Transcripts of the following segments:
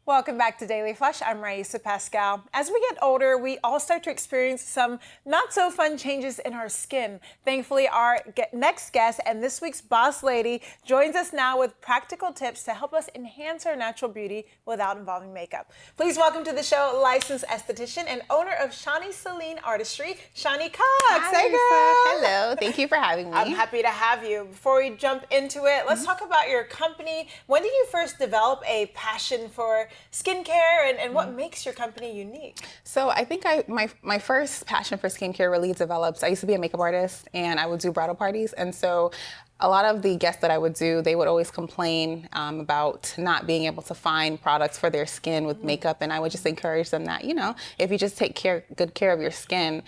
Welcome back to Daily Flash. I'm Riesa, Pascal. As we get older, we all start to experience some not so fun changes in our skin. Thankfully, our next guest and this week's boss lady joins us now with practical tips to help us enhance our natural beauty without involving makeup. Please welcome to the show licensed esthetician and owner of Shani Artistry, Shani Cox. Hi, hey, girl. Hello. Thank you for having me. I'm happy to have you. Before we jump into it, let's talk about your company. When did you first develop a passion for skincare and what makes your company unique? So I think my first passion for skincare really developed. I used to be a makeup artist and I would do bridal parties. And so a lot of the guests that I would do, they would always complain about not being able to find products for their skin with makeup. And I would just encourage them that, if you just take good care of your skin,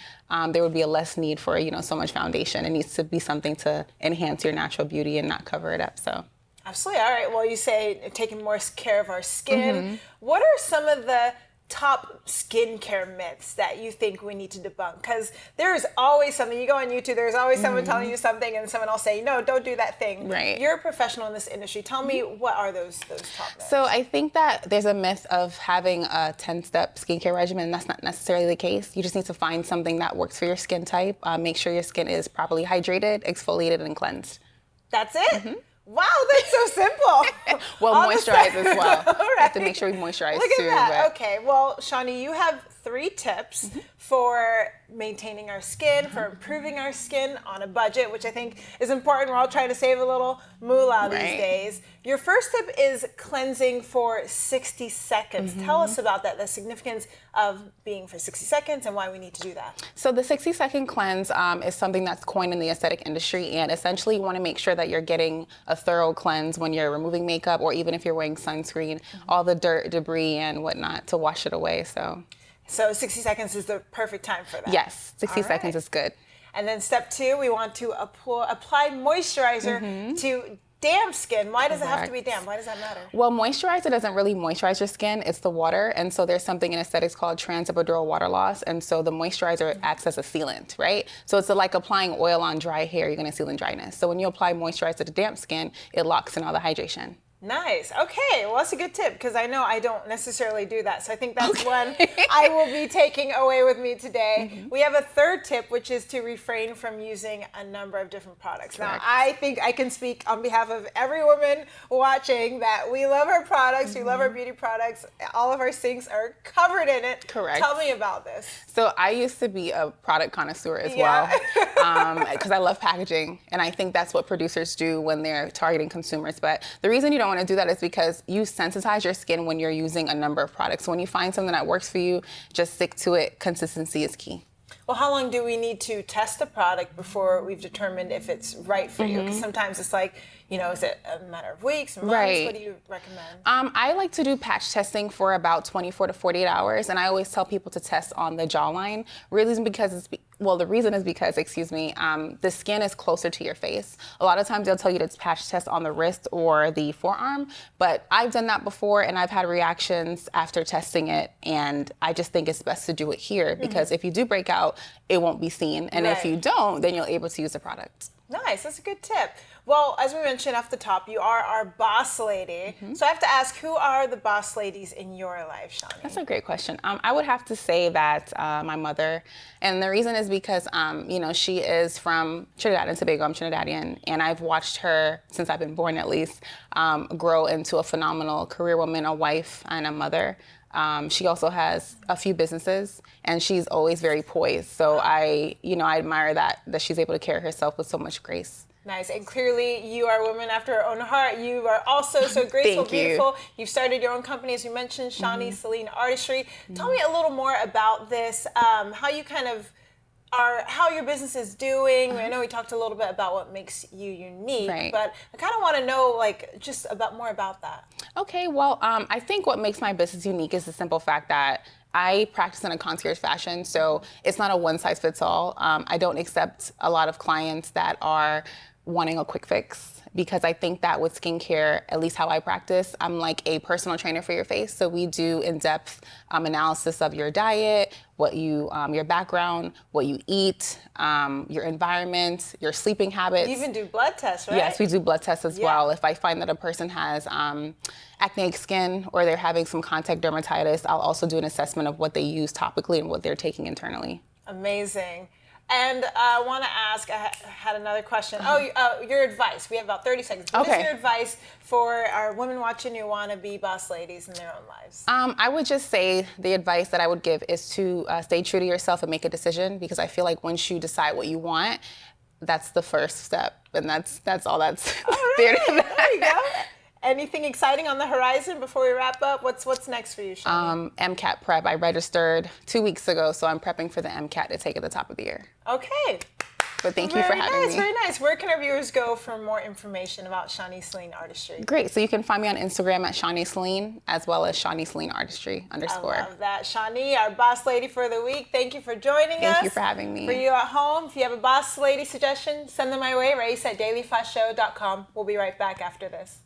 there would be a less need for, so much foundation. It needs to be something to enhance your natural beauty and not cover it up. So. Absolutely. All right. Well, you say taking more care of our skin. What are some of the top skincare myths that you think we need to debunk? Because there's always something. You go on YouTube, there's always someone telling you something and someone else say, no, don't do that thing. Right. You're a professional in this industry. Tell me, what are those top myths? So I think that there's a myth of having a 10-step skincare regimen. That's not necessarily the case. You just need to find something that works for your skin type. Make sure your skin is properly hydrated, exfoliated, and cleansed. That's it? Wow, that's so simple. Well, moisturize as well. All right. You have to make sure we moisturize Look too. at that. Okay, well, Shani, you have 3 tips for maintaining our skin, for improving our skin on a budget, which I think is important. We're all trying to save a little moolah these days. Your first tip is cleansing for 60 seconds. Tell us about that, the significance of being for 60 seconds and why we need to do that. So the 60-second cleanse is something that's coined in the aesthetic industry, and essentially you want to make sure that you're getting a thorough cleanse when you're removing makeup or even if you're wearing sunscreen, all the dirt, debris, and whatnot to wash it away. So 60 seconds is the perfect time for that? Yes, 60 seconds is good. And then step 2, we want to apply moisturizer to damp skin. Why does it have to be damp? Why does that matter? Well, moisturizer doesn't really moisturize your skin. It's the water. And so there's something in aesthetics called transepidural water loss. And so the moisturizer acts as a sealant, right? So it's like applying oil on dry hair. You're going to seal in dryness. So when you apply moisturizer to damp skin, it locks in all the hydration. Nice. Okay. Well, that's a good tip because I know I don't necessarily do that. So I think that's one I will be taking away with me today. We have a third tip, which is to refrain from using a number of different products. Correct. Now, I think I can speak on behalf of every woman watching that we love our products. We love our beauty products. All of our sinks are covered in it. Correct. Tell me about this. So I used to be a product connoisseur as well because I love packaging. And I think that's what producers do when they're targeting consumers. But the reason you don't want to do that is because you sensitize your skin when you're using a number of products. So when you find something that works for you, just stick to it. Consistency is key. Well, how long do we need to test the product before we've determined if it's right for you? Because sometimes it's like, is it a matter of weeks, months? Right. What do you recommend? I like to do patch testing for about 24 to 48 hours, and I always tell people to test on the jawline. The reason is because, the skin is closer to your face. A lot of times they'll tell you to patch test on the wrist or the forearm, but I've done that before and I've had reactions after testing it, and I just think it's best to do it here because if you do break out, it won't be seen, and if you don't, then you're able to use the product. Nice, that's a good tip. Well, as we mentioned off the top, you are our boss lady. So I have to ask, who are the boss ladies in your life, Shani? That's a great question. I would have to say that my mother, and the reason is because, she is from Trinidad and Tobago. I'm Trinidadian, and I've watched her, since I've been born at least, grow into a phenomenal career woman, a wife, and a mother. She also has a few businesses, and she's always very poised. So I admire that she's able to carry herself with so much grace. Nice. And clearly you are a woman after her own heart. You are also so graceful, beautiful. You've started your own company, as you mentioned, Shani Artistry. Tell me a little more about this, how you kind of how your business is doing. I know we talked a little bit about what makes you unique, but I kind of want to know just more about that. Okay, well, I think what makes my business unique is the simple fact that I practice in a concierge fashion, so it's not a one-size-fits-all. I don't accept a lot of clients that are wanting a quick fix. because I think that with skincare, at least how I practice, I'm like a personal trainer for your face. So we do in-depth analysis of your diet, what you, your background, what you eat, your environment, your sleeping habits. You even do blood tests, right? Yes, we do blood tests as Yeah. well. If I find that a person has acneic skin or they're having some contact dermatitis, I'll also do an assessment of what they use topically and what they're taking internally. Amazing. And I want to ask, I had another question. Your advice. We have about 30 seconds. What is your advice for our women watching who want to be boss ladies in their own lives? I would just say the advice that I would give is to stay true to yourself and make a decision, because I feel like once you decide what you want, that's the first step, and that's all that's there. There you go. Anything exciting on the horizon before we wrap up? What's next for you, Shani? MCAT prep. I registered 2 weeks ago, so I'm prepping for the MCAT to take at the top of the year. Okay. But thank you for having me. Very nice. Where can our viewers go for more information about Shani Celine Artistry? Great. So you can find me on Instagram at Shani Celine, as well as Shani Celine Artistry _. I love that. Shani, our boss lady for the week, thank you for joining us. Thank you for having me. For you at home, if you have a boss lady suggestion, send them my way, Riesa at DailyFlashShow.com. We'll be right back after this.